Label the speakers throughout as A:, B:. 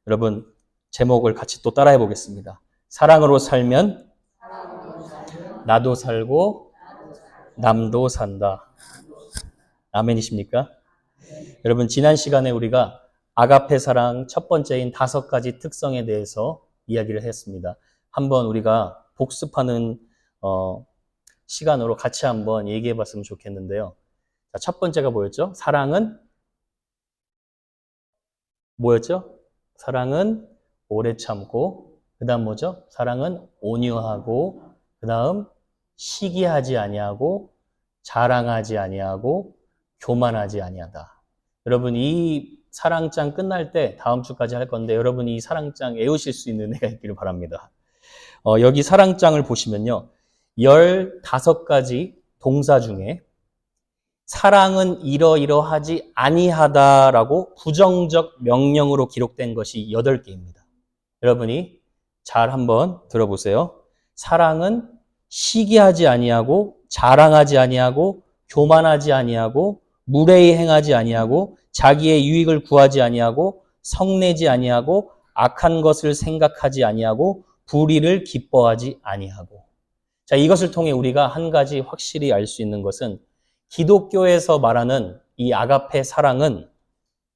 A: 여러분, 제목을 같이 또 따라해 보겠습니다. 사랑으로 살면 나도 살고 남도 산다. 아멘이십니까? 여러분, 지난 시간에 우리가 아가페 사랑 첫 번째인 5가지 특성에 대해서 이야기를 했습니다. 한번 우리가 복습하는 시간으로 같이 한번 얘기해 봤으면 좋겠는데요. 자, 첫 번째가 뭐였죠? 사랑은 뭐였죠? 사랑은 오래 참고, 그 다음 뭐죠? 사랑은 온유하고, 그 다음 시기하지 아니하고, 자랑하지 아니하고, 교만하지 아니하다. 여러분, 이 사랑장 끝날 때 다음 주까지 할 건데 여러분이 이 사랑장 외우실 수 있는 애가 있기를 바랍니다. 여기 사랑장을 보시면요. 15가지 동사 중에 사랑은 이러이러하지 아니하다라고 부정적 명령으로 기록된 것이 8개입니다. 여러분이 잘 한번 들어보세요. 사랑은 시기하지 아니하고 자랑하지 아니하고 교만하지 아니하고 무례히 행하지 아니하고 자기의 유익을 구하지 아니하고 성내지 아니하고 악한 것을 생각하지 아니하고 불의를 기뻐하지 아니하고. 자, 이것을 통해 우리가 한 가지 확실히 알 수 있는 것은 기독교에서 말하는 이 아가페 사랑은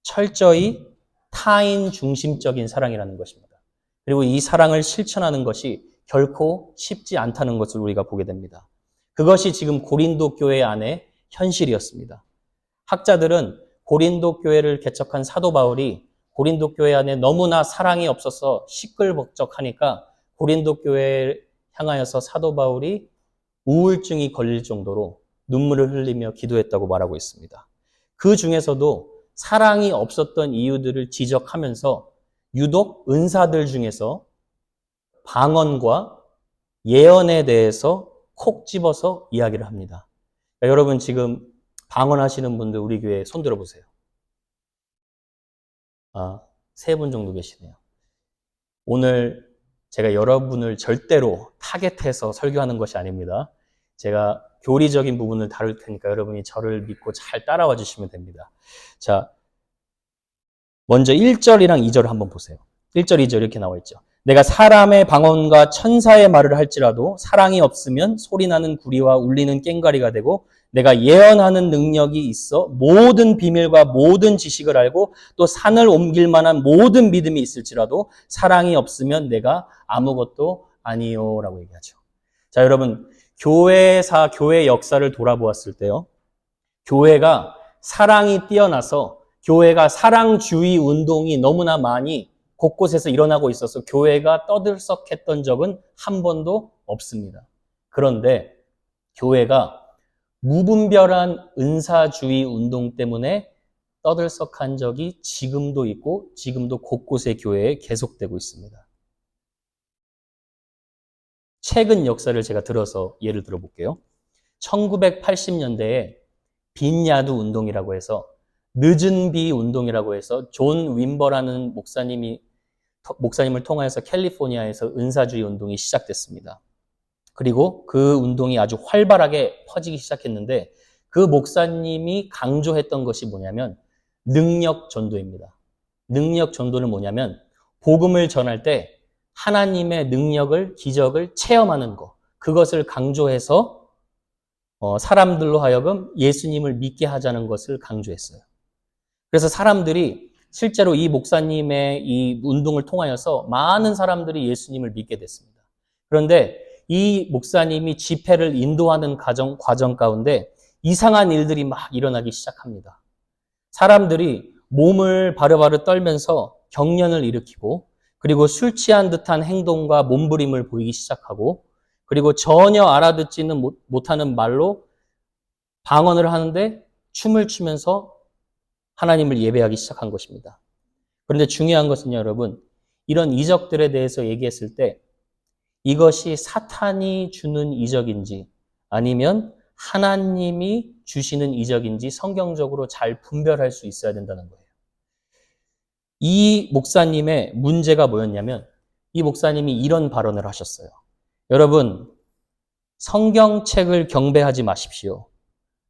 A: 철저히 타인 중심적인 사랑이라는 것입니다. 그리고 이 사랑을 실천하는 것이 결코 쉽지 않다는 것을 우리가 보게 됩니다. 그것이 지금 고린도 교회 안에 현실이었습니다. 학자들은 고린도 교회를 개척한 사도 바울이 고린도 교회 안에 너무나 사랑이 없어서 시끌벅적하니까 고린도 교회를 향하여서 사도 바울이 우울증이 걸릴 정도로 눈물을 흘리며 기도했다고 말하고 있습니다. 그 중에서도 사랑이 없었던 이유들을 지적하면서 유독 은사들 중에서 방언과 예언에 대해서 콕 집어서 이야기를 합니다. 그러니까 여러분 지금 방언하시는 분들 우리 교회에 손 들어보세요. 3분 정도 계시네요. 오늘 제가 여러분을 절대로 타겟해서 설교하는 것이 아닙니다. 제가 교리적인 부분을 다룰 테니까 여러분이 저를 믿고 잘 따라와 주시면 됩니다. 자, 먼저 1절이랑 2절을 한번 보세요. 1절, 2절 이렇게 나와 있죠. 내가 사람의 방언과 천사의 말을 할지라도 사랑이 없으면 소리나는 구리와 울리는 꽹과리가 되고 내가 예언하는 능력이 있어 모든 비밀과 모든 지식을 알고 또 산을 옮길 만한 모든 믿음이 있을지라도 사랑이 없으면 내가 아무것도 아니요 라고 얘기하죠. 자, 여러분 교회사, 교회 역사를 돌아보았을 때요. 교회가 사랑이 뛰어나서 교회가 사랑주의 운동이 너무나 많이 곳곳에서 일어나고 있어서 교회가 떠들썩했던 적은 한 번도 없습니다. 그런데 교회가 무분별한 은사주의 운동 때문에 떠들썩한 적이 지금도 있고 지금도 곳곳의 교회에 계속되고 있습니다. 최근 역사를 제가 들어서 예를 들어볼게요. 1980년대에 빈야두 운동이라고 해서 늦은 비 운동이라고 해서 존 윈버라는 목사님을 통하여서 캘리포니아에서 은사주의 운동이 시작됐습니다. 그리고 그 운동이 아주 활발하게 퍼지기 시작했는데 그 목사님이 강조했던 것이 뭐냐면 능력 전도입니다. 능력 전도는 뭐냐면 복음을 전할 때 하나님의 능력을, 기적을 체험하는 것, 그것을 강조해서 사람들로 하여금 예수님을 믿게 하자는 것을 강조했어요. 그래서 사람들이 실제로 이 목사님의 이 운동을 통하여서 많은 사람들이 예수님을 믿게 됐습니다. 그런데 이 목사님이 집회를 인도하는 과정 가운데 이상한 일들이 막 일어나기 시작합니다. 사람들이 몸을 바르바르 떨면서 경련을 일으키고 그리고 술 취한 듯한 행동과 몸부림을 보이기 시작하고 그리고 전혀 알아듣지는 못하는 말로 방언을 하는데 춤을 추면서 하나님을 예배하기 시작한 것입니다. 그런데 중요한 것은 여러분, 이런 이적들에 대해서 얘기했을 때 이것이 사탄이 주는 이적인지 아니면 하나님이 주시는 이적인지 성경적으로 잘 분별할 수 있어야 된다는 거예요. 이 목사님의 문제가 뭐였냐면 이 목사님이 이런 발언을 하셨어요. 여러분, 성경책을 경배하지 마십시오.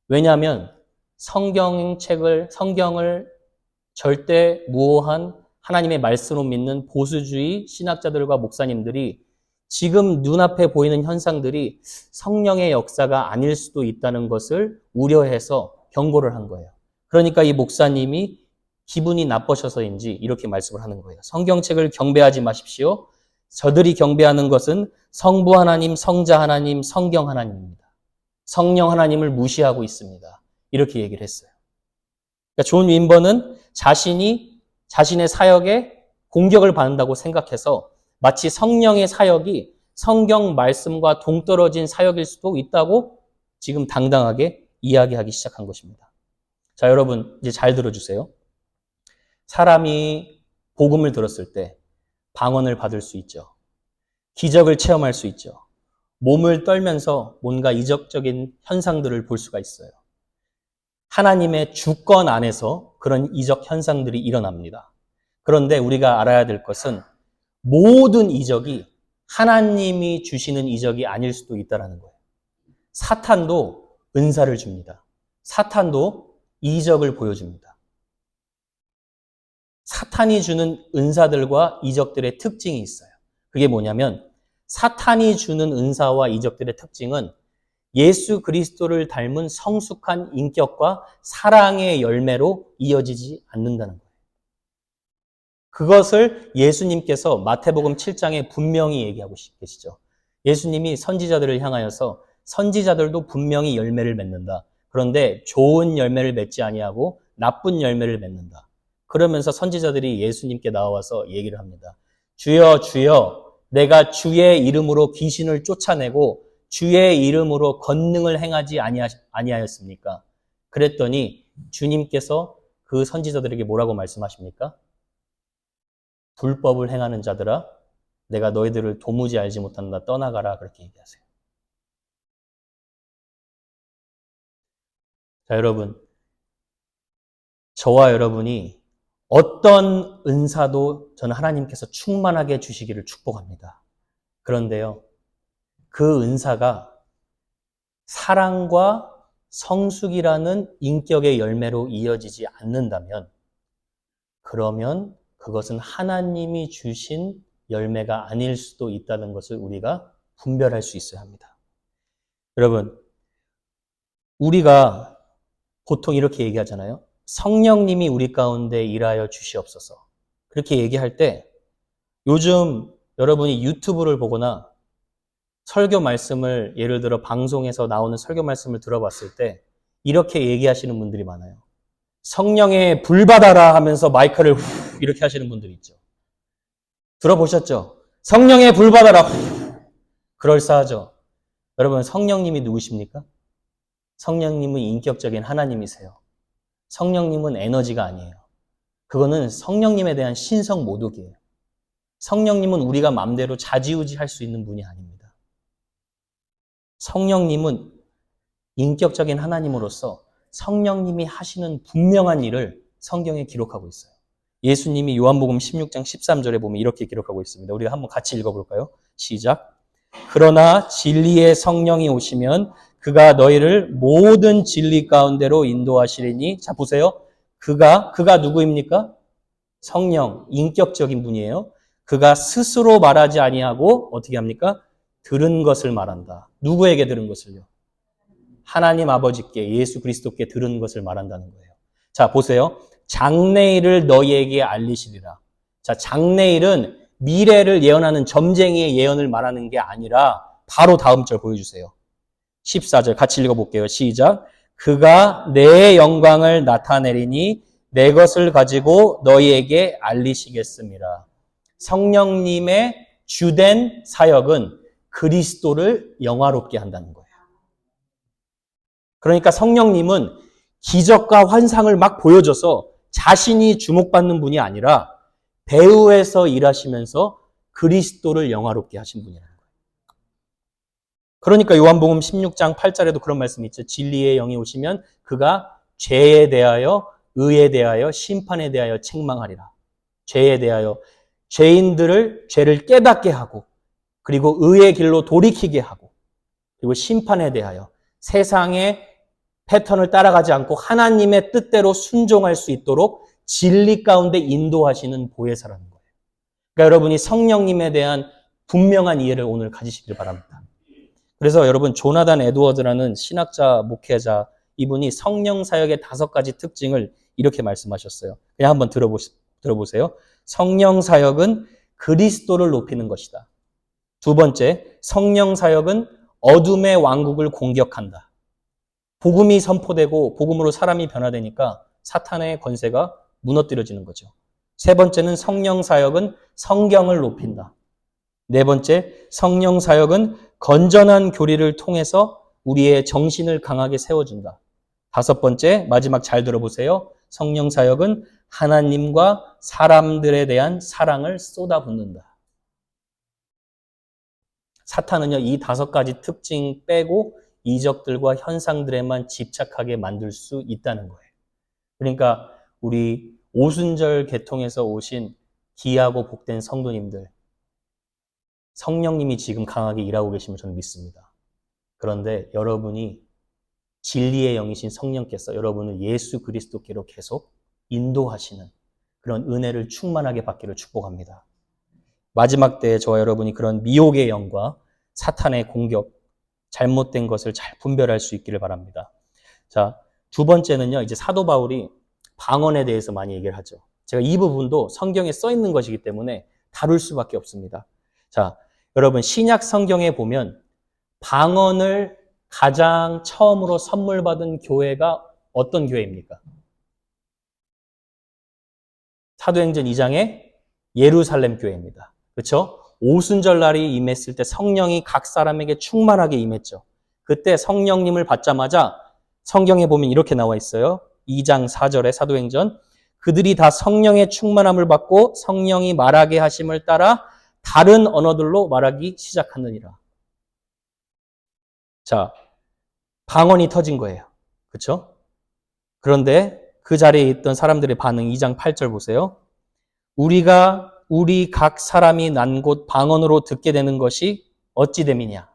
A: 왜냐하면 성경을 절대 무오한 하나님의 말씀을 믿는 보수주의 신학자들과 목사님들이 지금 눈앞에 보이는 현상들이 성령의 역사가 아닐 수도 있다는 것을 우려해서 경고를 한 거예요. 그러니까 이 목사님이 기분이 나쁘셔서인지 이렇게 말씀을 하는 거예요. 성경책을 경배하지 마십시오. 저들이 경배하는 것은 성부 하나님, 성자 하나님, 성경 하나님입니다. 성령 하나님을 무시하고 있습니다. 이렇게 얘기를 했어요. 그러니까 존 윈버는 자신의 사역에 공격을 받는다고 생각해서 마치 성령의 사역이 성경 말씀과 동떨어진 사역일 수도 있다고 지금 당당하게 이야기하기 시작한 것입니다. 자, 여러분 이제 잘 들어주세요. 사람이 복음을 들었을 때 방언을 받을 수 있죠. 기적을 체험할 수 있죠. 몸을 떨면서 뭔가 이적적인 현상들을 볼 수가 있어요. 하나님의 주권 안에서 그런 이적 현상들이 일어납니다. 그런데 우리가 알아야 될 것은 모든 이적이 하나님이 주시는 이적이 아닐 수도 있다는 거예요. 사탄도 은사를 줍니다. 사탄도 이적을 보여줍니다. 사탄이 주는 은사들과 이적들의 특징이 있어요. 그게 뭐냐면 사탄이 주는 은사와 이적들의 특징은 예수 그리스도를 닮은 성숙한 인격과 사랑의 열매로 이어지지 않는다는 거예요. 그것을 예수님께서 마태복음 7장에 분명히 얘기하고 계시죠. 예수님이 선지자들을 향하여서 선지자들도 분명히 열매를 맺는다. 그런데 좋은 열매를 맺지 아니하고 나쁜 열매를 맺는다. 그러면서 선지자들이 예수님께 나와서 얘기를 합니다. 주여 주여 내가 주의 이름으로 귀신을 쫓아내고 주의 이름으로 권능을 행하지 아니하였습니까? 그랬더니 주님께서 그 선지자들에게 뭐라고 말씀하십니까? 불법을 행하는 자들아 내가 너희들을 도무지 알지 못한다 떠나가라 그렇게 얘기하세요. 자, 여러분 저와 여러분이 어떤 은사도 저는 하나님께서 충만하게 주시기를 축복합니다. 그런데요, 그 은사가 사랑과 성숙이라는 인격의 열매로 이어지지 않는다면 그러면 그것은 하나님이 주신 열매가 아닐 수도 있다는 것을 우리가 분별할 수 있어야 합니다. 여러분, 우리가 보통 이렇게 얘기하잖아요. 성령님이 우리 가운데 일하여 주시옵소서. 그렇게 얘기할 때 요즘 여러분이 유튜브를 보거나 설교 말씀을 예를 들어 방송에서 나오는 설교 말씀을 들어봤을 때 이렇게 얘기하시는 분들이 많아요. 성령의 불 받아라 하면서 마이크를 후 이렇게 하시는 분들이 있죠. 들어보셨죠? 성령의 불 받아라 후. 그럴싸하죠. 여러분 성령님이 누구십니까? 성령님은 인격적인 하나님이세요. 성령님은 에너지가 아니에요. 그거는 성령님에 대한 신성 모독이에요. 성령님은 우리가 마음대로 좌지우지할 수 있는 분이 아닙니다. 성령님은 인격적인 하나님으로서 성령님이 하시는 분명한 일을 성경에 기록하고 있어요. 예수님이 요한복음 16장 13절에 보면 이렇게 기록하고 있습니다. 우리가 한번 같이 읽어볼까요? 시작. 그러나 진리의 성령이 오시면 그가 너희를 모든 진리 가운데로 인도하시리니. 자, 보세요. 그가 누구입니까? 성령, 인격적인 분이에요. 그가 스스로 말하지 아니하고 어떻게 합니까? 들은 것을 말한다. 누구에게 들은 것을요? 하나님 아버지께, 예수 그리스도께 들은 것을 말한다는 거예요. 자, 보세요. 장래일을 너희에게 알리시리라. 자, 장래일은 미래를 예언하는 점쟁이의 예언을 말하는 게 아니라 바로 다음 절 보여주세요. 14절 같이 읽어볼게요. 시작. 그가 내 영광을 나타내리니 내 것을 가지고 너희에게 알리시겠습니다. 성령님의 주된 사역은 그리스도를 영화롭게 한다는 거예요. 그러니까 성령님은 기적과 환상을 막 보여줘서 자신이 주목받는 분이 아니라 배후에서 일하시면서 그리스도를 영화롭게 하신 분이라는 거예요. 그러니까 요한복음 16장 8절에도 그런 말씀이 있죠. 진리의 영이 오시면 그가 죄에 대하여, 의에 대하여, 심판에 대하여 책망하리라. 죄에 대하여 죄인들을 죄를 깨닫게 하고 그리고 의의 길로 돌이키게 하고 그리고 심판에 대하여 세상의 패턴을 따라가지 않고 하나님의 뜻대로 순종할 수 있도록 진리 가운데 인도하시는 보혜사라는 거예요. 그러니까 여러분이 성령님에 대한 분명한 이해를 오늘 가지시길 바랍니다. 그래서 여러분 조나단 에드워드라는 신학자, 목회자 이분이 성령 사역의 5가지 특징을 이렇게 말씀하셨어요. 그냥 한번 들어보세요. 성령 사역은 그리스도를 높이는 것이다. 두 번째, 성령 사역은 어둠의 왕국을 공격한다. 복음이 선포되고 복음으로 사람이 변화되니까 사탄의 권세가 무너뜨려지는 거죠. 세 번째는 성령 사역은 성경을 높인다. 네 번째, 성령 사역은 건전한 교리를 통해서 우리의 정신을 강하게 세워준다. 다섯 번째, 마지막 잘 들어보세요. 성령 사역은 하나님과 사람들에 대한 사랑을 쏟아붓는다. 사탄은요, 이 5가지 특징 빼고 이적들과 현상들에만 집착하게 만들 수 있다는 거예요. 그러니까 우리 오순절 계통에서 오신 귀하고 복된 성도님들, 성령님이 지금 강하게 일하고 계심을 저는 믿습니다. 그런데 여러분이 진리의 영이신 성령께서 여러분을 예수 그리스도께로 계속 인도하시는 그런 은혜를 충만하게 받기를 축복합니다. 마지막 때에 저와 여러분이 그런 미혹의 영과 사탄의 공격, 잘못된 것을 잘 분별할 수 있기를 바랍니다. 자, 두 번째는요, 이제 사도 바울이 방언에 대해서 많이 얘기를 하죠. 제가 이 부분도 성경에 써 있는 것이기 때문에 다룰 수밖에 없습니다. 자, 여러분 신약 성경에 보면 방언을 가장 처음으로 선물 받은 교회가 어떤 교회입니까? 사도행전 2장의 예루살렘 교회입니다. 그렇죠? 오순절 날이 임했을 때 성령이 각 사람에게 충만하게 임했죠. 그때 성령님을 받자마자 성경에 보면 이렇게 나와 있어요. 2장 4절에 사도행전 그들이 다 성령의 충만함을 받고 성령이 말하게 하심을 따라 다른 언어들로 말하기 시작하느니라. 자, 방언이 터진 거예요. 그렇죠? 그런데 그 자리에 있던 사람들의 반응 2장 8절 보세요. 우리 각 사람이 난 곳 방언으로 듣게 되는 것이 어찌 됨이냐.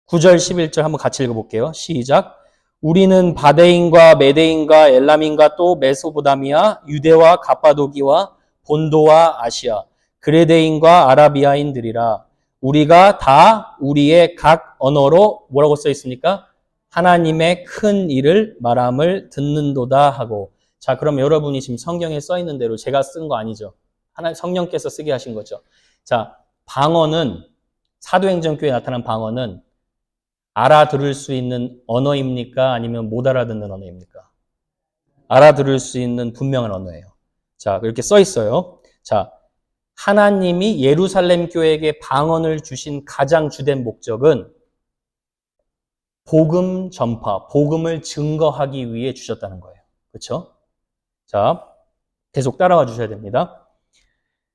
A: 9절 11절 한번 같이 읽어볼게요. 시작. 우리는 바데인과 메데인과 엘람인과 또 메소보다미아, 유대와 갑바도기와 본도와 아시아, 그레데인과 아라비아인들이라. 우리가 다 우리의 각 언어로 뭐라고 써 있습니까? 하나님의 큰 일을 말함을 듣는도다 하고. 자, 그럼 여러분이 지금 성경에 써 있는 대로 제가 쓴 거 아니죠? 성령께서 쓰게 하신 거죠. 자, 방언은 사도행전 교회에 나타난 방언은 알아들을 수 있는 언어입니까? 아니면 못 알아듣는 언어입니까? 알아들을 수 있는 분명한 언어예요. 자, 이렇게 써 있어요. 자, 하나님이 예루살렘 교회에게 방언을 주신 가장 주된 목적은 복음 전파, 복음을 증거하기 위해 주셨다는 거예요. 그렇죠? 자, 계속 따라와 주셔야 됩니다.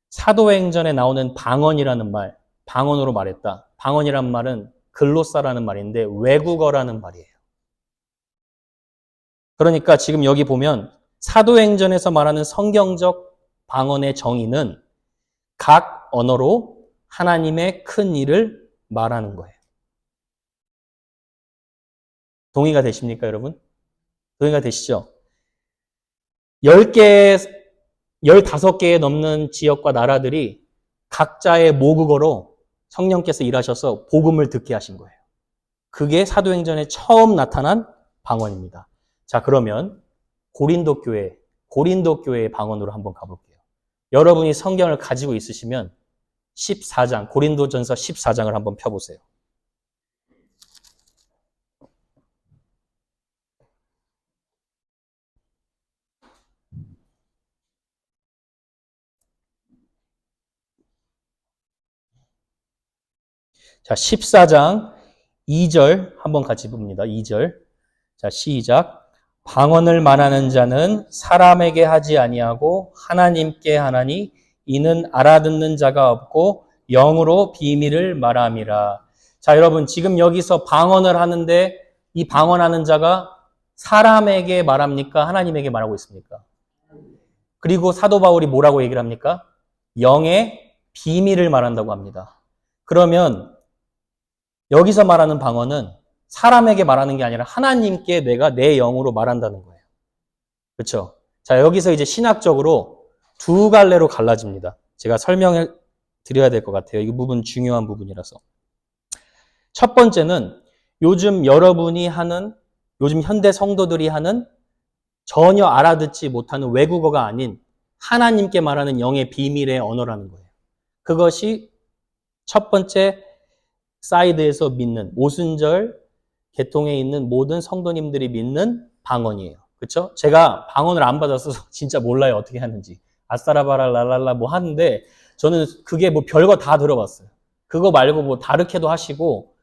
A: 사도행전에 나오는 방언이라는 말, 방언으로 말했다. 방언이란 말은 글로사라는 말인데 외국어라는 말이에요. 그러니까 지금 여기 보면 사도행전에서 말하는 성경적 방언의 정의는 각 언어로 하나님의 큰 일을 말하는 거예요. 동의가 되십니까, 여러분? 동의가 되시죠? 10개, 15개에 넘는 지역과 나라들이 각자의 모국어로 성령께서 일하셔서 복음을 듣게 하신 거예요. 그게 사도행전에 처음 나타난 방언입니다. 자, 그러면 고린도 교회의 방언으로 한번 가볼게요. 여러분이 성경을 가지고 있으시면 14장, 고린도전서 14장을 한번 펴보세요. 자, 14장 2절 한번 같이 봅니다. 2절. 자, 시작. 방언을 말하는 자는 사람에게 하지 아니하고 하나님께 하나니 이는 알아듣는 자가 없고 영으로 비밀을 말함이라. 자, 여러분 지금 여기서 방언을 하는데 이 방언하는 자가 사람에게 말합니까? 하나님에게 말하고 있습니까? 그리고 사도 바울이 뭐라고 얘기를 합니까? 영의 비밀을 말한다고 합니다. 그러면 여기서 말하는 방언은 사람에게 말하는 게 아니라 하나님께 내가 내 영으로 말한다는 거예요. 그렇죠? 자, 여기서 이제 신학적으로 두 갈래로 갈라집니다. 제가 설명해 드려야 될 것 같아요. 이 부분 중요한 부분이라서. 첫 번째는 요즘 여러분이 하는, 요즘 현대 성도들이 하는 전혀 알아듣지 못하는 외국어가 아닌 하나님께 말하는 영의 비밀의 언어라는 거예요. 그것이 첫 번째 사이드에서 믿는 오순절 계통에 있는 모든 성도님들이 믿는 방언이에요. 그렇죠? 제가 방언을 안 받아서 진짜 몰라요. 어떻게 하는지. 아싸라바라 랄랄라 뭐 하는데 저는 그게 뭐 별거 다 들어봤어요. 그거 말고 뭐 다르게도 하시고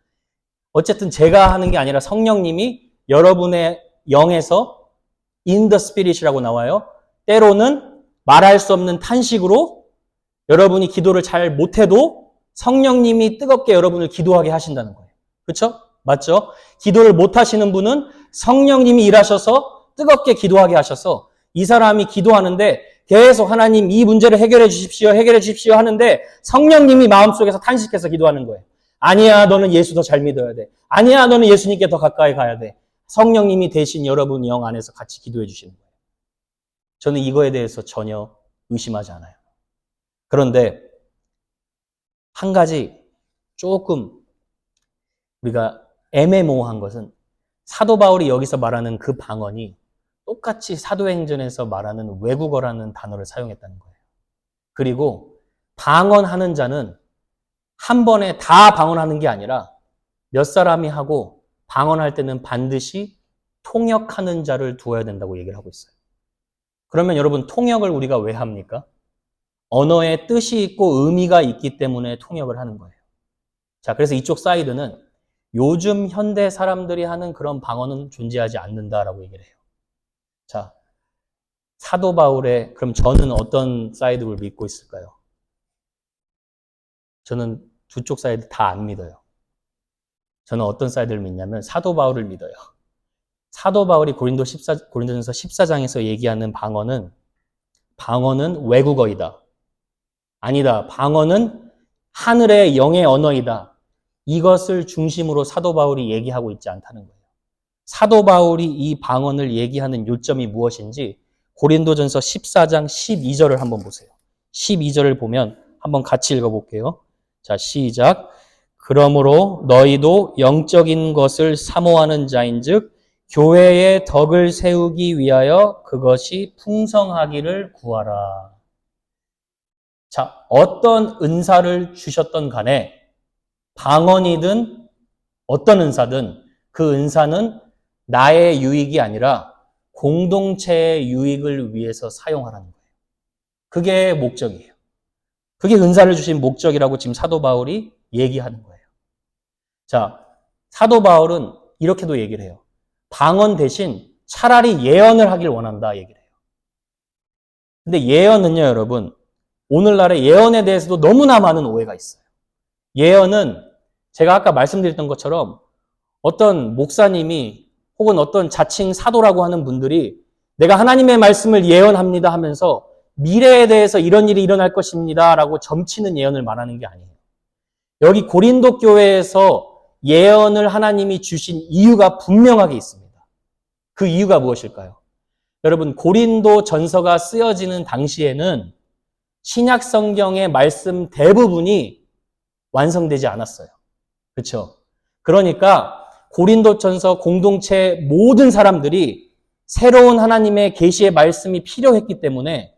A: 어쨌든 제가 하는 게 아니라 성령님이 여러분의 영에서 in the spirit이라고 나와요. 때로는 말할 수 없는 탄식으로 여러분이 기도를 잘 못해도 성령님이 뜨겁게 여러분을 기도하게 하신다는 거예요. 그렇죠? 맞죠? 기도를 못하시는 분은 성령님이 일하셔서 뜨겁게 기도하게 하셔서 이 사람이 기도하는데 계속 하나님 이 문제를 해결해 주십시오. 해결해 주십시오 하는데 성령님이 마음속에서 탄식해서 기도하는 거예요. 아니야, 너는 예수 더 잘 믿어야 돼. 아니야, 너는 예수님께 더 가까이 가야 돼. 성령님이 대신 여러분 영 안에서 같이 기도해 주시는 거예요. 저는 이거에 대해서 전혀 의심하지 않아요. 그런데 한 가지 조금 우리가 애매모호한 것은 사도 바울이 여기서 말하는 그 방언이 똑같이 사도행전에서 말하는 외국어라는 단어를 사용했다는 거예요. 그리고 방언하는 자는 한 번에 다 방언하는 게 아니라 몇 사람이 하고 방언할 때는 반드시 통역하는 자를 두어야 된다고 얘기를 하고 있어요. 그러면 여러분 통역을 우리가 왜 합니까? 언어에 뜻이 있고 의미가 있기 때문에 통역을 하는 거예요. 자, 그래서 이쪽 사이드는 요즘 현대 사람들이 하는 그런 방언은 존재하지 않는다라고 얘기를 해요. 자, 사도 바울의 그럼 저는 어떤 사이드를 믿고 있을까요? 저는 두 쪽 사이드 다 안 믿어요. 저는 어떤 사이드를 믿냐면 사도 바울을 믿어요. 사도 바울이 고린도전서 14장에서 얘기하는 방언은 외국어이다. 아니다. 방언은 하늘의 영의 언어이다. 이것을 중심으로 사도 바울이 얘기하고 있지 않다는 거예요. 사도 바울이 이 방언을 얘기하는 요점이 무엇인지 고린도전서 14장 12절을 한번 보세요. 12절을 보면 한번 같이 읽어볼게요. 자, 시작. 그러므로 너희도 영적인 것을 사모하는 자인즉 교회의 덕을 세우기 위하여 그것이 풍성하기를 구하라. 자, 어떤 은사를 주셨던 간에 방언이든 어떤 은사든 그 은사는 나의 유익이 아니라 공동체의 유익을 위해서 사용하라는 거예요. 그게 목적이에요. 그게 은사를 주신 목적이라고 지금 사도 바울이 얘기하는 거예요. 자, 사도 바울은 이렇게도 얘기를 해요. 방언 대신 차라리 예언을 하길 원한다 얘기를 해요. 근데 예언은요, 여러분, 오늘날의 예언에 대해서도 너무나 많은 오해가 있어요. 예언은 제가 아까 말씀드렸던 것처럼 어떤 목사님이 혹은 어떤 자칭 사도라고 하는 분들이 내가 하나님의 말씀을 예언합니다 하면서 미래에 대해서 이런 일이 일어날 것입니다 라고 점치는 예언을 말하는 게 아니에요. 여기 고린도 교회에서 예언을 하나님이 주신 이유가 분명하게 있습니다. 그 이유가 무엇일까요? 여러분, 고린도 전서가 쓰여지는 당시에는 신약 성경의 말씀 대부분이 완성되지 않았어요. 그렇죠? 그러니까 고린도전서 공동체 모든 사람들이 새로운 하나님의 계시의 말씀이 필요했기 때문에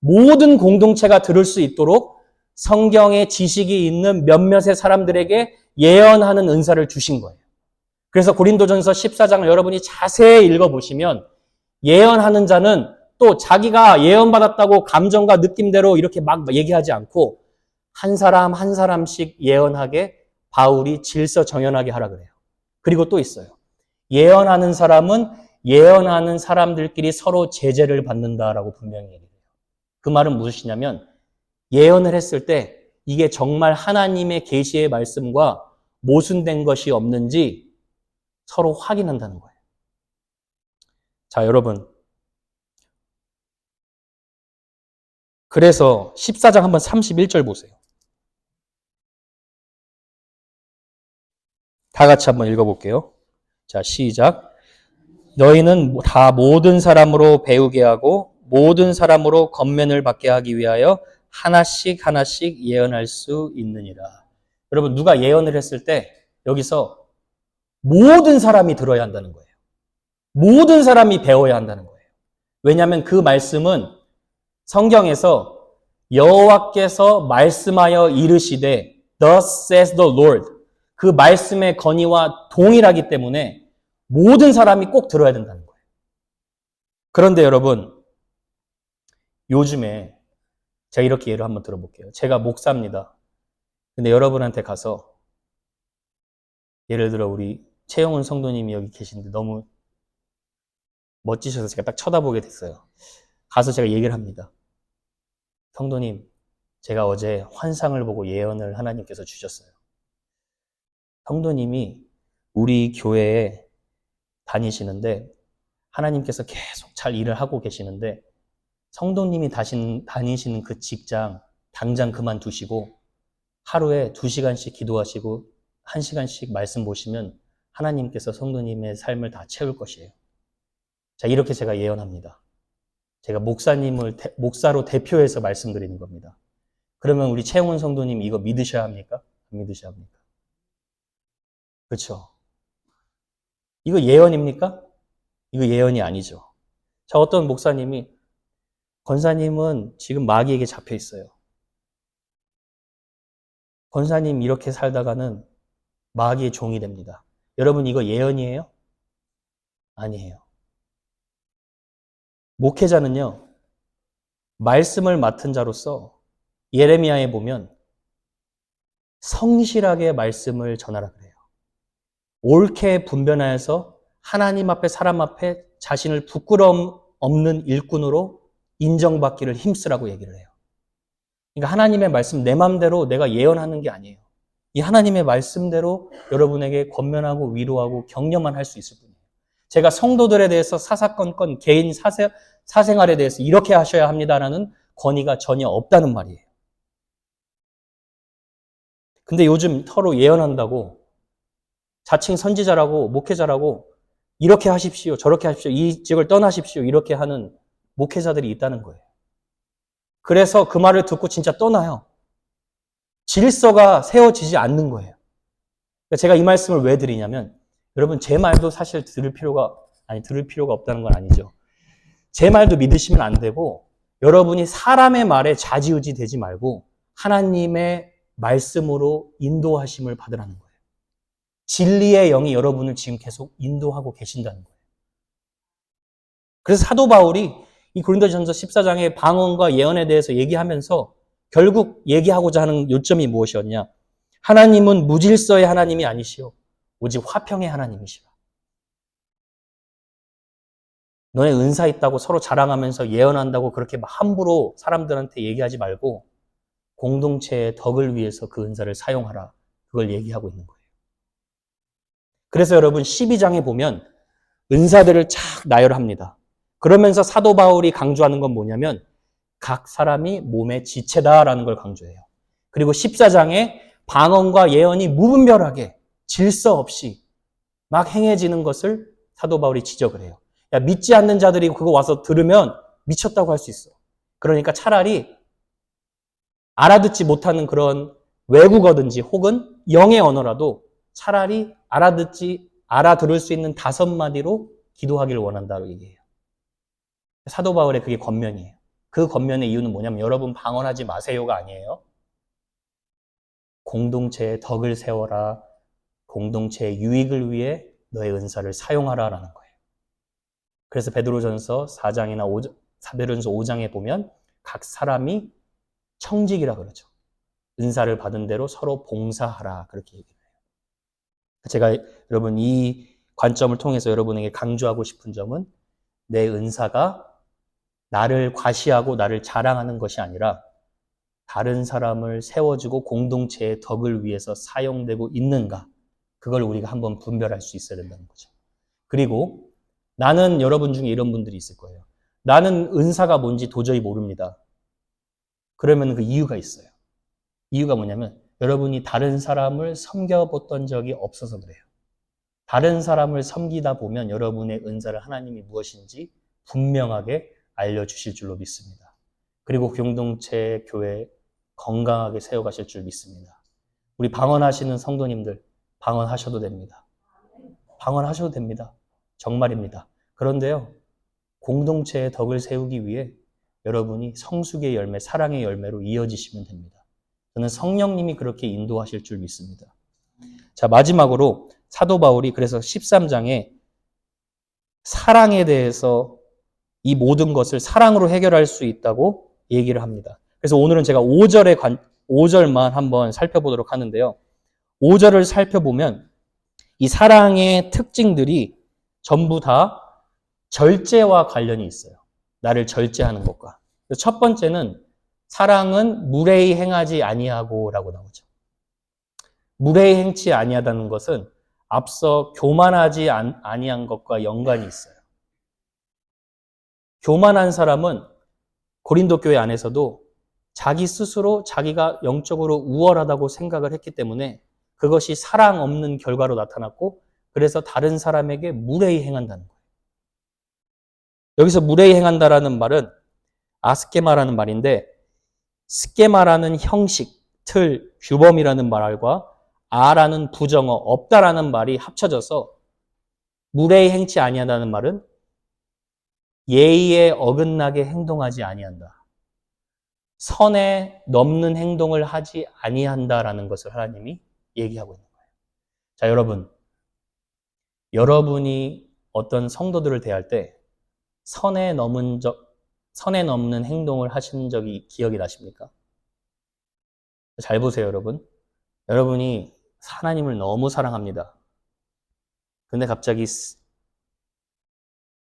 A: 모든 공동체가 들을 수 있도록 성경의 지식이 있는 몇몇의 사람들에게 예언하는 은사를 주신 거예요. 그래서 고린도전서 14장을 여러분이 자세히 읽어보시면 예언하는 자는 또 자기가 예언받았다고 감정과 느낌대로 이렇게 막 얘기하지 않고 한 사람 한 사람씩 예언하게 바울이 질서 정연하게 하라 그래요. 그리고 또 있어요. 예언하는 사람은 예언하는 사람들끼리 서로 제재를 받는다라고 분명히 얘기해요. 그 말은 무엇이냐면 예언을 했을 때 이게 정말 하나님의 계시의 말씀과 모순된 것이 없는지 서로 확인한다는 거예요. 자, 여러분. 그래서 14장 한번 31절 보세요. 다 같이 한번 읽어볼게요. 자, 시작. 너희는 다 모든 사람으로 배우게 하고 모든 사람으로 권면을 받게 하기 위하여 하나씩 하나씩 예언할 수 있느니라. 여러분, 누가 예언을 했을 때 여기서 모든 사람이 들어야 한다는 거예요. 모든 사람이 배워야 한다는 거예요. 왜냐하면 그 말씀은 성경에서 여호와께서 말씀하여 이르시되 Thus says the Lord, 그 말씀의 건의와 동일하기 때문에 모든 사람이 꼭 들어야 된다는 거예요. 그런데 여러분, 요즘에 제가 이렇게 예를 한번 들어볼게요. 제가 목사입니다. 근데 여러분한테 가서 예를 들어 우리 최영훈 성도님이 여기 계신데 너무 멋지셔서 제가 딱 쳐다보게 됐어요. 가서 제가 얘기를 합니다. 성도님, 제가 어제 환상을 보고 예언을 하나님께서 주셨어요. 성도님이 우리 교회에 다니시는데 하나님께서 계속 잘 일을 하고 계시는데 성도님이 다니시는 그 직장 당장 그만두시고 하루에 2시간씩 기도하시고 1시간씩 말씀 보시면 하나님께서 성도님의 삶을 다 채울 것이에요. 자, 이렇게 제가 예언합니다. 제가 목사로 대표해서 말씀드리는 겁니다. 그러면 우리 최영훈 성도님 이거 믿으셔야 합니까? 안 믿으셔야 합니까? 그렇죠? 이거 예언입니까? 이거 예언이 아니죠. 자, 어떤 목사님이 권사님은 지금 마귀에게 잡혀 있어요. 권사님 이렇게 살다가는 마귀의 종이 됩니다. 여러분 이거 예언이에요? 아니에요. 목회자는요, 말씀을 맡은 자로서 예레미야에 보면 성실하게 말씀을 전하라 그래요. 옳게 분변하여서 하나님 앞에 사람 앞에 자신을 부끄러움 없는 일꾼으로 인정받기를 힘쓰라고 얘기를 해요. 그러니까 하나님의 말씀 내 맘대로 내가 예언하는 게 아니에요. 이 하나님의 말씀대로 여러분에게 권면하고 위로하고 격려만 할 수 있을 뿐이에요. 제가 성도들에 대해서 사사건건 개인 사생활에 대해서 이렇게 하셔야 합니다라는 권위가 전혀 없다는 말이에요. 근데 요즘 서로 예언한다고 자칭 선지자라고 목회자라고 이렇게 하십시오, 저렇게 하십시오, 이 지역을 떠나십시오 이렇게 하는 목회자들이 있다는 거예요. 그래서 그 말을 듣고 진짜 떠나요. 질서가 세워지지 않는 거예요. 제가 이 말씀을 왜 드리냐면 여러분 제 말도 사실 들을 필요가 없다는 건 아니죠. 제 말도 믿으시면 안 되고 여러분이 사람의 말에 좌지우지 되지 말고 하나님의 말씀으로 인도하심을 받으라는 거예요. 진리의 영이 여러분을 지금 계속 인도하고 계신다는 거예요. 그래서 사도 바울이 이 고린도전서 14장의 방언과 예언에 대해서 얘기하면서 결국 얘기하고자 하는 요점이 무엇이었냐? 하나님은 무질서의 하나님이 아니시오. 오직 화평의 하나님이시라. 너네 은사 있다고 서로 자랑하면서 예언한다고 그렇게 함부로 사람들한테 얘기하지 말고 공동체의 덕을 위해서 그 은사를 사용하라. 그걸 얘기하고 있는 거예요. 그래서 여러분 12장에 보면 은사들을 착 나열합니다. 그러면서 사도 바울이 강조하는 건 뭐냐면 각 사람이 몸의 지체다라는 걸 강조해요. 그리고 14장에 방언과 예언이 무분별하게 질서 없이 막 행해지는 것을 사도 바울이 지적을 해요. 야, 믿지 않는 자들이 그거 와서 들으면 미쳤다고 할 수 있어. 그러니까 차라리 알아듣지 못하는 그런 외국어든지 혹은 영의 언어라도 차라리 알아들을 수 있는 5마디로 기도하기를 원한다고 얘기해요. 사도 바울의 그게 권면이에요. 그 권면의 이유는 뭐냐면 여러분 방언하지 마세요가 아니에요. 공동체의 덕을 세워라. 공동체의 유익을 위해 너의 은사를 사용하라라는 거예요. 그래서 베드로전서 4장이나 베드로전서 5장에 보면 각 사람이 청직이라 그러죠. 은사를 받은 대로 서로 봉사하라 그렇게 얘기해요. 제가 여러분 이 관점을 통해서 여러분에게 강조하고 싶은 점은 내 은사가 나를 과시하고 나를 자랑하는 것이 아니라 다른 사람을 세워주고 공동체의 덕을 위해서 사용되고 있는가 그걸 우리가 한번 분별할 수 있어야 된다는 거죠. 그리고 나는 여러분 중에 이런 분들이 있을 거예요. 나는 은사가 뭔지 도저히 모릅니다. 그러면 그 이유가 있어요. 이유가 뭐냐면 여러분이 다른 사람을 섬겨봤던 적이 없어서 그래요. 다른 사람을 섬기다 보면 여러분의 은사를 하나님이 무엇인지 분명하게 알려주실 줄로 믿습니다. 그리고 공동체 교회 건강하게 세워가실 줄 믿습니다. 우리 방언하시는 성도님들 방언하셔도 됩니다. 방언하셔도 됩니다. 정말입니다. 그런데요, 공동체의 덕을 세우기 위해 여러분이 성숙의 열매, 사랑의 열매로 이어지시면 됩니다. 저는 성령님이 그렇게 인도하실 줄 믿습니다. 자, 마지막으로 사도 바울이 그래서 13장에 사랑에 대해서 이 모든 것을 사랑으로 해결할 수 있다고 얘기를 합니다. 그래서 오늘은 제가 5절만 한번 살펴보도록 하는데요. 5절을 살펴보면 이 사랑의 특징들이 전부 다 절제와 관련이 있어요. 나를 절제하는 것과. 첫 번째는 사랑은 무례히 행하지 아니하고 라고 나오죠. 무례히 행치 아니하다는 것은 앞서 교만하지 아니한 것과 연관이 있어요. 교만한 사람은 고린도 교회 안에서도 자기 스스로 자기가 영적으로 우월하다고 생각을 했기 때문에 그것이 사랑 없는 결과로 나타났고 그래서 다른 사람에게 무례히 행한다는 거예요. 여기서 무례히 행한다라는 말은 아스케마라는 말인데 스케마라는 형식, 틀, 규범이라는 말과 아라는 부정어, 없다라는 말이 합쳐져서 무례히 행치 아니한다는 말은 예의에 어긋나게 행동하지 아니한다. 선에 넘는 행동을 하지 아니한다라는 것을 하나님이 얘기하고 있는 거예요. 자, 여러분이 어떤 성도들을 대할 때 선에 넘는 행동을 하신 적이 기억이 나십니까? 잘 보세요, 여러분. 여러분이 하나님을 너무 사랑합니다. 근데 갑자기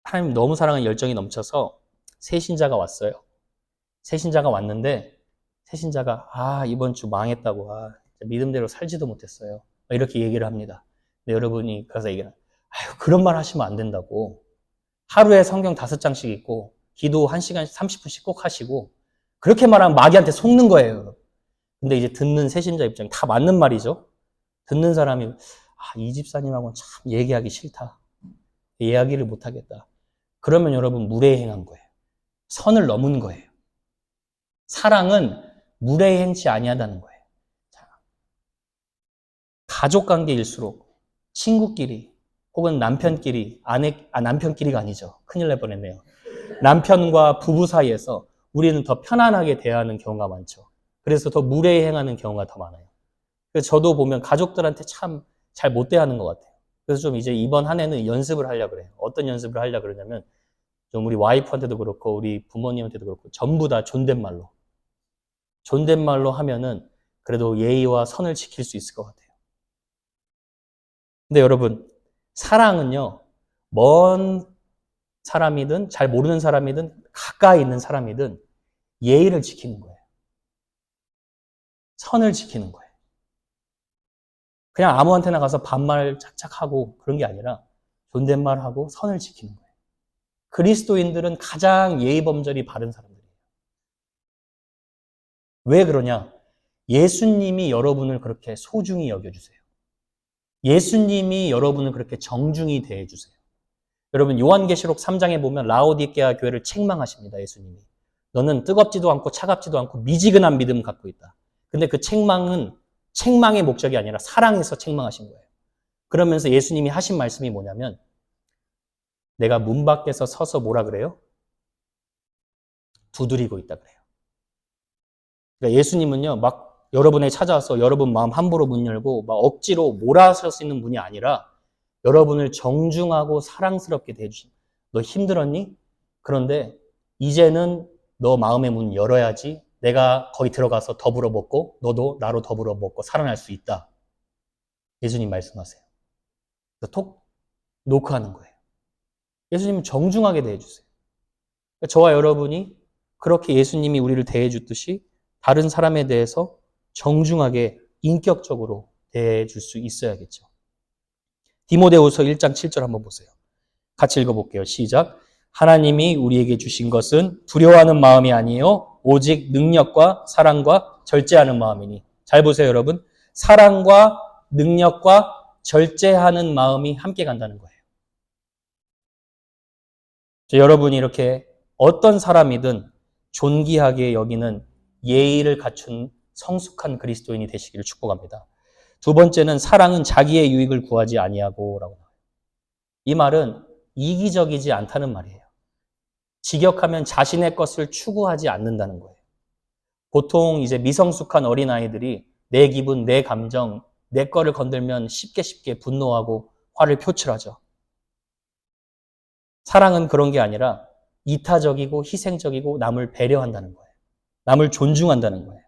A: 하나님 너무 사랑하는 열정이 넘쳐서 새신자가 왔어요. 새신자가 왔는데 새신자가 이번 주 망했다고 믿음대로 살지도 못했어요. 이렇게 얘기를 합니다. 근데 여러분이 가서 얘기하는 그런 말 하시면 안 된다고. 하루에 성경 5장씩 읽고 기도 1시간 30분씩 꼭 하시고 그렇게 말하면 마귀한테 속는 거예요. 근데 이제 듣는 새신자 입장이 다 맞는 말이죠. 듣는 사람이 이 집사님하고는 참 얘기하기 싫다. 이야기를 못하겠다. 그러면 여러분 무례히 행한 거예요. 선을 넘은 거예요. 사랑은 무례히 행치 아니하다는 거예요. 자, 가족 관계일수록 친구끼리 혹은 남편끼리 남편끼리가 아니죠. 큰일 날 뻔했네요. 남편과 부부 사이에서 우리는 더 편안하게 대하는 경우가 많죠. 그래서 더 무례히 행하는 경우가 더 많아요. 그래서 저도 보면 가족들한테 참 잘 못 대하는 것 같아요. 그래서 좀 이제 이번 한 해는 연습을 하려고 그래요. 어떤 연습을 하려고 그러냐면 좀 우리 와이프한테도 그렇고 우리 부모님한테도 그렇고 전부 다 존댓말로 하면은 그래도 예의와 선을 지킬 수 있을 것 같아요. 근데 여러분, 사랑은요, 먼 사람이든 잘 모르는 사람이든 가까이 있는 사람이든 예의를 지키는 거예요. 선을 지키는 거예요. 그냥 아무한테나 가서 반말 착착하고 그런 게 아니라 존댓말하고 선을 지키는 거예요. 그리스도인들은 가장 예의범절이 바른 사람들이에요. 왜 그러냐? 예수님이 여러분을 그렇게 소중히 여겨주세요. 예수님이 여러분을 그렇게 정중히 대해주세요. 여러분 요한계시록 3장에 보면 라오디게아 교회를 책망하십니다. 예수님이. 너는 뜨겁지도 않고 차갑지도 않고 미지근한 믿음을 갖고 있다. 근데 그 책망의 목적이 아니라 사랑에서 책망하신 거예요. 그러면서 예수님이 하신 말씀이 뭐냐면 내가 문 밖에서 서서 뭐라 그래요? 두드리고 있다 그래요. 그러니까 예수님은요 막 여러분에 찾아와서 여러분 마음 함부로 문 열고 막 억지로 몰아설 수 있는 분이 아니라 여러분을 정중하고 사랑스럽게 대해주십니다. 너 힘들었니? 그런데 이제는 너 마음의 문 열어야지 내가 거기 들어가서 더불어 먹고 너도 나로 더불어 먹고 살아날 수 있다. 예수님 말씀하세요. 톡 노크하는 거예요. 예수님은 정중하게 대해주세요. 그러니까 저와 여러분이 그렇게 예수님이 우리를 대해주듯이 다른 사람에 대해서 정중하게 인격적으로 대해줄 수 있어야겠죠. 디모데후서 1장 7절 한번 보세요. 같이 읽어볼게요. 시작. 하나님이 우리에게 주신 것은 두려워하는 마음이 아니요 오직 능력과 사랑과 절제하는 마음이니. 잘 보세요, 여러분. 사랑과 능력과 절제하는 마음이 함께 간다는 거예요. 여러분이 이렇게 어떤 사람이든 존귀하게 여기는 예의를 갖춘 성숙한 그리스도인이 되시기를 축복합니다. 두 번째는 사랑은 자기의 유익을 구하지 아니하고 라고 나와요. 이 말은 이기적이지 않다는 말이에요. 직역하면 자신의 것을 추구하지 않는다는 거예요. 보통 이제 미성숙한 어린아이들이 내 기분, 내 감정, 내 거를 건들면 쉽게 분노하고 화를 표출하죠. 사랑은 그런 게 아니라 이타적이고 희생적이고 남을 배려한다는 거예요. 남을 존중한다는 거예요.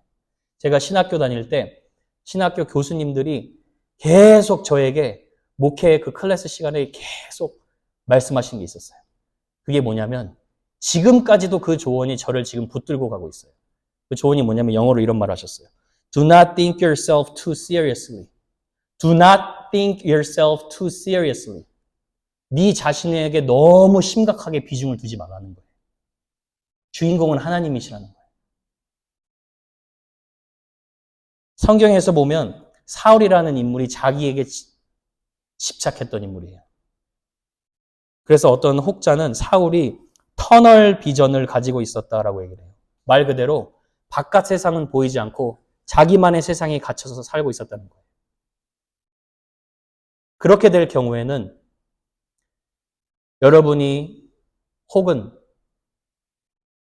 A: 제가 신학교 다닐 때 신학교 교수님들이 계속 저에게 목회 그 클래스 시간에 계속 말씀하신 게 있었어요. 그게 뭐냐면 지금까지도 그 조언이 저를 지금 붙들고 가고 있어요. 그 조언이 뭐냐면 영어로 이런 말을 하셨어요. Do not think yourself too seriously. Do not think yourself too seriously. 네 자신에게 너무 심각하게 비중을 두지 말라는 거예요. 주인공은 하나님이시라는 거예요. 성경에서 보면 사울이라는 인물이 자기에게 집착했던 인물이에요. 그래서 어떤 혹자는 사울이 터널 비전을 가지고 있었다라고 얘기를 해요. 말 그대로 바깥 세상은 보이지 않고 자기만의 세상에 갇혀서 살고 있었다는 거예요. 그렇게 될 경우에는 여러분이 혹은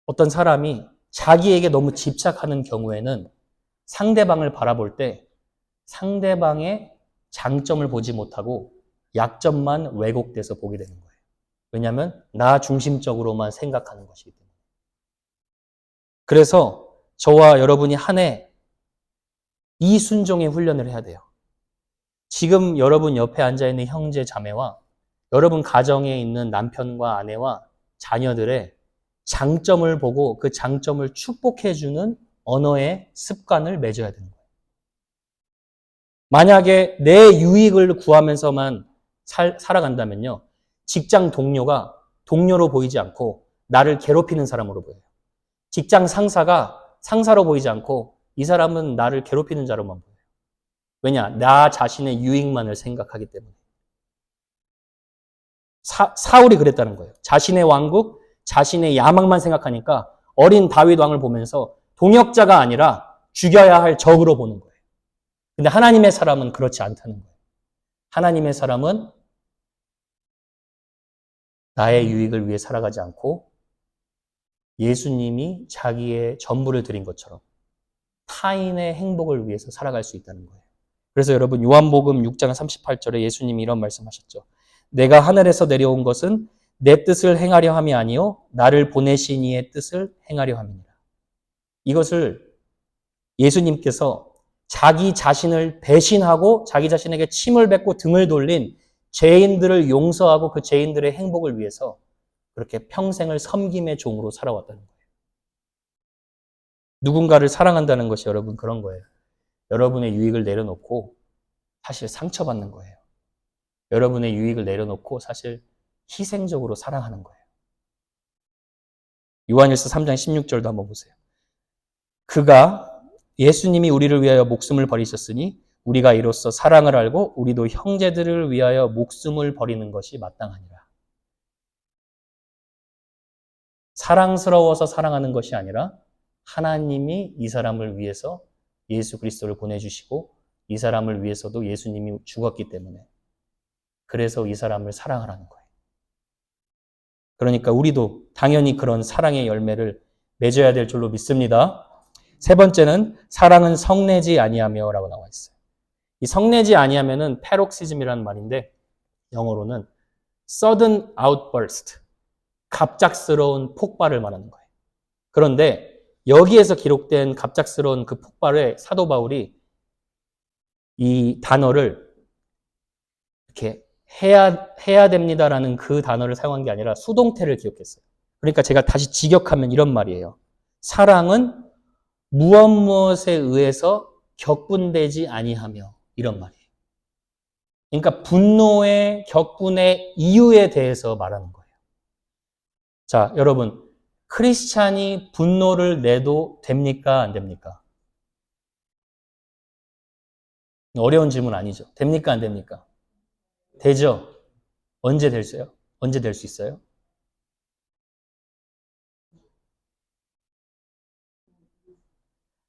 A: 어떤 사람이 자기에게 너무 집착하는 경우에는 상대방을 바라볼 때 상대방의 장점을 보지 못하고 약점만 왜곡돼서 보게 되는 거예요. 왜냐하면 나 중심적으로만 생각하는 것이기 때문에. 그래서 저와 여러분이 한 해 이 순종의 훈련을 해야 돼요. 지금 여러분 옆에 앉아있는 형제 자매와 여러분 가정에 있는 남편과 아내와 자녀들의 장점을 보고 그 장점을 축복해주는 언어의 습관을 맺어야 되는 거예요. 만약에 내 유익을 구하면서만 살아간다면요. 직장 동료가 동료로 보이지 않고 나를 괴롭히는 사람으로 보여요. 직장 상사가 상사로 보이지 않고 이 사람은 나를 괴롭히는 자로만 보여요. 왜냐? 나 자신의 유익만을 생각하기 때문에. 사울이 그랬다는 거예요. 자신의 왕국, 자신의 야망만 생각하니까 어린 다윗 왕을 보면서 동역자가 아니라 죽여야 할 적으로 보는 거예요. 근데 하나님의 사람은 그렇지 않다는 거예요. 하나님의 사람은 나의 유익을 위해 살아가지 않고 예수님이 자기의 전부를 드린 것처럼 타인의 행복을 위해서 살아갈 수 있다는 거예요. 그래서 여러분 요한복음 6장 38절에 예수님이 이런 말씀하셨죠. 내가 하늘에서 내려온 것은 내 뜻을 행하려 함이 아니요 나를 보내신 이의 뜻을 행하려 함이니라. 이것을 예수님께서 자기 자신을 배신하고 자기 자신에게 침을 뱉고 등을 돌린 죄인들을 용서하고 그 죄인들의 행복을 위해서 그렇게 평생을 섬김의 종으로 살아왔다는 거예요. 누군가를 사랑한다는 것이 여러분 그런 거예요. 여러분의 유익을 내려놓고 사실 상처받는 거예요. 여러분의 유익을 내려놓고 사실 희생적으로 사랑하는 거예요. 요한일서 3장 16절도 한번 보세요. 그가 예수님이 우리를 위하여 목숨을 버리셨으니 우리가 이로써 사랑을 알고 우리도 형제들을 위하여 목숨을 버리는 것이 마땅하니라. 사랑스러워서 사랑하는 것이 아니라 하나님이 이 사람을 위해서 예수 그리스도를 보내주시고 이 사람을 위해서도 예수님이 죽었기 때문에 그래서 이 사람을 사랑하라는 거예요. 그러니까 우리도 당연히 그런 사랑의 열매를 맺어야 될 줄로 믿습니다. 세 번째는 사랑은 성내지 아니하며 라고 나와 있어요. 이 성내지 아니하면은 패록시즘이라는 말인데 영어로는 sudden outburst, 갑작스러운 폭발을 말하는 거예요. 그런데 여기에서 기록된 갑작스러운 그 폭발에 사도 바울이 이 단어를 이렇게 해야 됩니다라는 그 단어를 사용한 게 아니라 수동태를 기억했어요. 그러니까 제가 다시 직역하면 이런 말이에요. 사랑은 무엇에 의해서 격분되지 아니하며 이런 말이에요. 그러니까 분노의 격분의 이유에 대해서 말하는 거예요. 자, 여러분, 크리스찬이 분노를 내도 됩니까? 안 됩니까? 어려운 질문 아니죠. 됩니까? 안 됩니까? 되죠? 언제 될수요? 언제 될 수 있어요?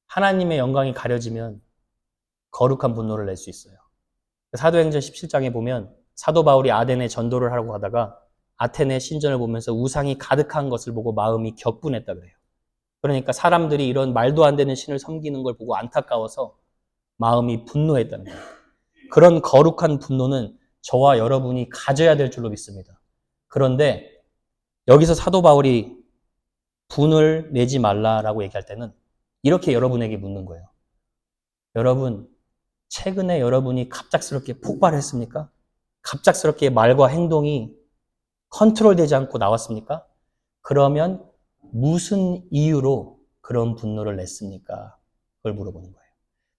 A: 하나님의 영광이 가려지면 거룩한 분노를 낼 수 있어요. 사도행전 17장에 보면 사도 바울이 아덴에 전도를 하려고 하다가 아테네 신전을 보면서 우상이 가득한 것을 보고 마음이 격분했다 그래요. 그러니까 사람들이 이런 말도 안 되는 신을 섬기는 걸 보고 안타까워서 마음이 분노했다는 거예요. 그런 거룩한 분노는 저와 여러분이 가져야 될 줄로 믿습니다. 그런데 여기서 사도 바울이 분을 내지 말라라고 얘기할 때는 이렇게 여러분에게 묻는 거예요. 여러분, 최근에 여러분이 갑작스럽게 폭발했습니까? 갑작스럽게 말과 행동이 컨트롤되지 않고 나왔습니까? 그러면 무슨 이유로 그런 분노를 냈습니까? 그걸 물어보는 거예요.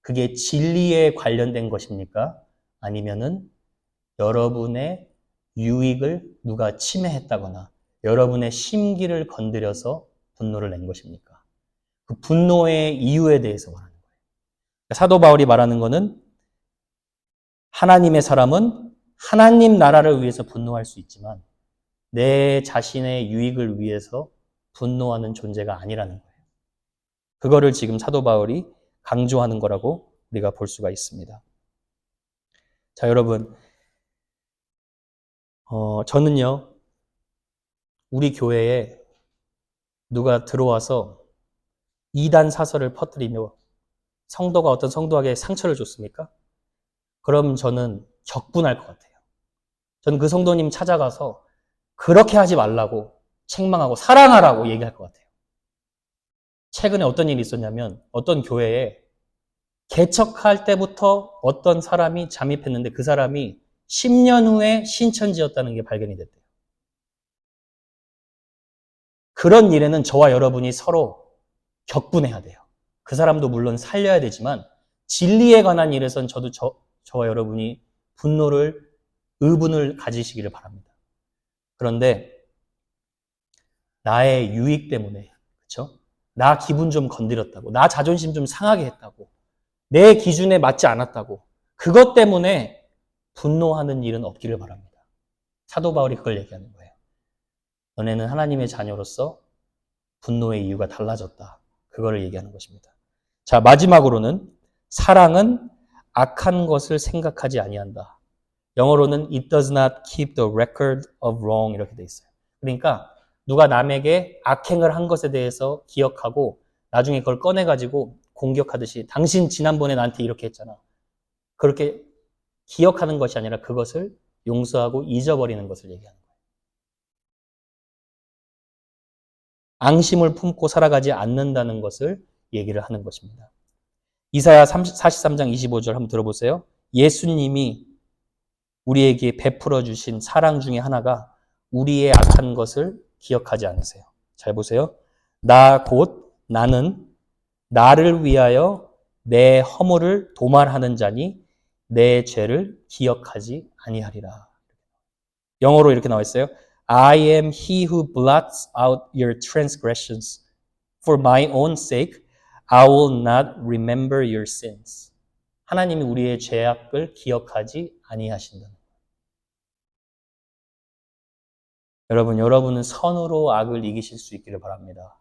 A: 그게 진리에 관련된 것입니까? 아니면은 여러분의 유익을 누가 침해했다거나 여러분의 심기를 건드려서 분노를 낸 것입니까? 그 분노의 이유에 대해서 말하는 거예요. 사도 바울이 말하는 거는 하나님의 사람은 하나님 나라를 위해서 분노할 수 있지만 내 자신의 유익을 위해서 분노하는 존재가 아니라는 거예요. 그거를 지금 사도 바울이 강조하는 거라고 우리가 볼 수가 있습니다. 자, 여러분, 저는요, 우리 교회에 누가 들어와서 이단 사설을 퍼뜨리며 성도가 어떤 성도에게 상처를 줬습니까? 그럼 저는 격분할 것 같아요. 저는 그 성도님 찾아가서 그렇게 하지 말라고 책망하고 사랑하라고 얘기할 것 같아요. 최근에 어떤 일이 있었냐면 어떤 교회에 개척할 때부터 어떤 사람이 잠입했는데 그 사람이 10년 후에 신천지였다는 게 발견이 됐대요. 그런 일에는 저와 여러분이 서로 격분해야 돼요. 그 사람도 물론 살려야 되지만 진리에 관한 일에선 저와 여러분이 의분을 가지시기를 바랍니다. 그런데 나의 유익 때문에, 그렇죠? 나 기분 좀 건드렸다고, 나 자존심 좀 상하게 했다고, 내 기준에 맞지 않았다고, 그것 때문에 분노하는 일은 없기를 바랍니다. 사도 바울이 그걸 얘기하는 거예요. 너네는 하나님의 자녀로서 분노의 이유가 달라졌다. 그거를 얘기하는 것입니다. 자, 마지막으로는 사랑은 악한 것을 생각하지 아니한다. 영어로는 it does not keep the record of wrong 이렇게 돼 있어요. 그러니까 누가 남에게 악행을 한 것에 대해서 기억하고 나중에 그걸 꺼내가지고 공격하듯이 당신 지난번에 나한테 이렇게 했잖아. 그렇게 기억하는 것이 아니라 그것을 용서하고 잊어버리는 것을 얘기하는 거예요. 앙심을 품고 살아가지 않는다는 것을 얘기를 하는 것입니다. 이사야 43장 25절 한번 들어보세요. 예수님이 우리에게 베풀어 주신 사랑 중에 하나가 우리의 악한 것을 기억하지 않으세요. 잘 보세요. 나는 나를 위하여 내 허물을 도말하는 자니 내 죄를 기억하지 아니하리라. 영어로 이렇게 나와 있어요. I am he who blots out your transgressions. For my own sake, I will not remember your sins. 하나님이 우리의 죄악을 기억하지 아니하신다는 거예요. 여러분은 선으로 악을 이기실 수 있기를 바랍니다.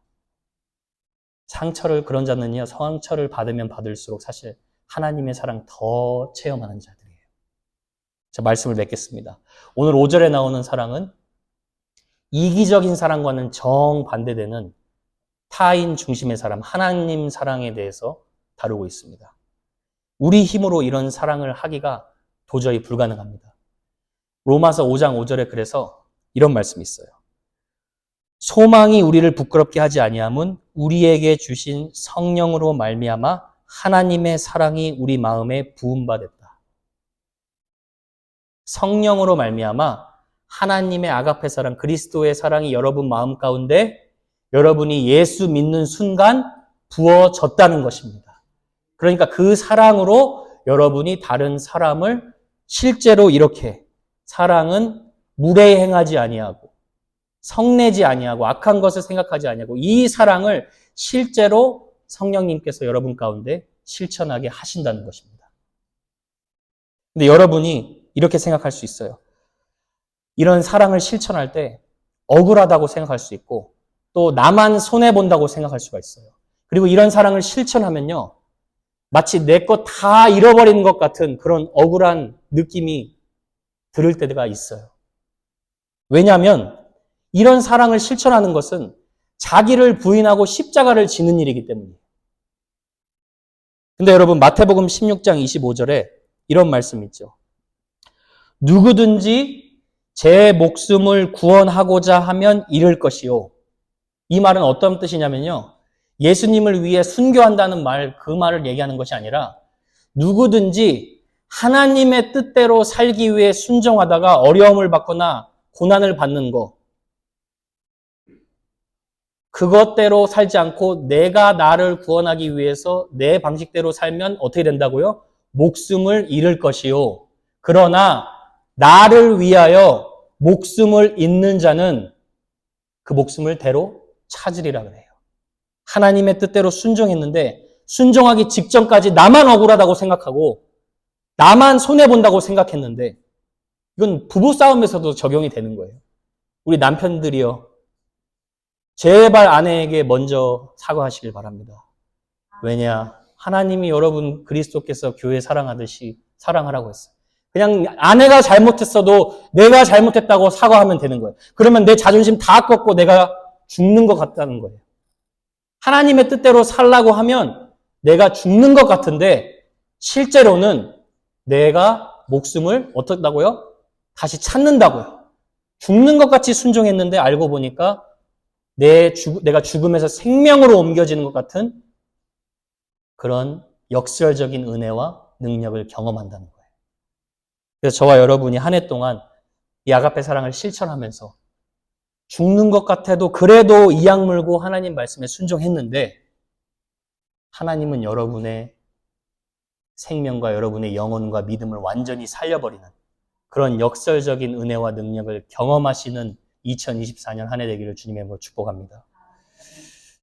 A: 그런 자는요, 상처를 받으면 받을수록 사실 하나님의 사랑 더 체험하는 자들이에요. 자, 말씀을 맺겠습니다. 오늘 5절에 나오는 사랑은 이기적인 사랑과는 정반대되는 타인 중심의 사랑, 하나님 사랑에 대해서 다루고 있습니다. 우리 힘으로 이런 사랑을 하기가 도저히 불가능합니다. 로마서 5장 5절에 그래서 이런 말씀이 있어요. 소망이 우리를 부끄럽게 하지 아니함은 우리에게 주신 성령으로 말미암아 하나님의 사랑이 우리 마음에 부음받았다. 성령으로 말미암아 하나님의 아가페 사랑, 그리스도의 사랑이 여러분 마음 가운데 여러분이 예수 믿는 순간 부어졌다는 것입니다. 그러니까 그 사랑으로 여러분이 다른 사람을 실제로 이렇게 사랑은 무례히 행하지 아니하고 성내지 아니하고 악한 것을 생각하지 아니하고 이 사랑을 실제로 성령님께서 여러분 가운데 실천하게 하신다는 것입니다. 근데 여러분이 이렇게 생각할 수 있어요. 이런 사랑을 실천할 때 억울하다고 생각할 수 있고 또 나만 손해본다고 생각할 수가 있어요. 그리고 이런 사랑을 실천하면요. 마치 내 것 다 잃어버린 것 같은 그런 억울한 느낌이 들을 때가 있어요. 왜냐하면 이런 사랑을 실천하는 것은 자기를 부인하고 십자가를 지는 일이기 때문이에요. 근데 여러분 마태복음 16장 25절에 이런 말씀 있죠. 누구든지 제 목숨을 구원하고자 하면 잃을 것이요. 이 말은 어떤 뜻이냐면요. 예수님을 위해 순교한다는 말, 그 말을 얘기하는 것이 아니라 누구든지 하나님의 뜻대로 살기 위해 순종하다가 어려움을 받거나 고난을 받는 거, 그것대로 살지 않고 내가 나를 구원하기 위해서 내 방식대로 살면 어떻게 된다고요? 목숨을 잃을 것이요. 그러나 나를 위하여 목숨을 잃는 자는 그 목숨을 대로 찾으리라 그래요. 하나님의 뜻대로 순종했는데 순종하기 직전까지 나만 억울하다고 생각하고 나만 손해본다고 생각했는데 이건 부부싸움에서도 적용이 되는 거예요. 우리 남편들이요. 제발 아내에게 먼저 사과하시길 바랍니다. 왜냐? 하나님이 여러분 그리스도께서 교회 사랑하듯이 사랑하라고 했어요. 그냥 아내가 잘못했어도 내가 잘못했다고 사과하면 되는 거예요. 그러면 내 자존심 다 꺾고 내가 죽는 것 같다는 거예요. 하나님의 뜻대로 살라고 하면 내가 죽는 것 같은데 실제로는 내가 목숨을 어떻다고요? 다시 찾는다고요. 죽는 것 같이 순종했는데 알고 보니까 내가 죽음에서 생명으로 옮겨지는 것 같은 그런 역설적인 은혜와 능력을 경험한다는 거예요. 그래서 저와 여러분이 한 해 동안 이 아가페 사랑을 실천하면서 죽는 것 같아도 그래도 이악 물고 하나님 말씀에 순종했는데 하나님은 여러분의 생명과 여러분의 영혼과 믿음을 완전히 살려버리는 그런 역설적인 은혜와 능력을 경험하시는 2024년 한 해 되기를 주님의 이름으로 축복합니다.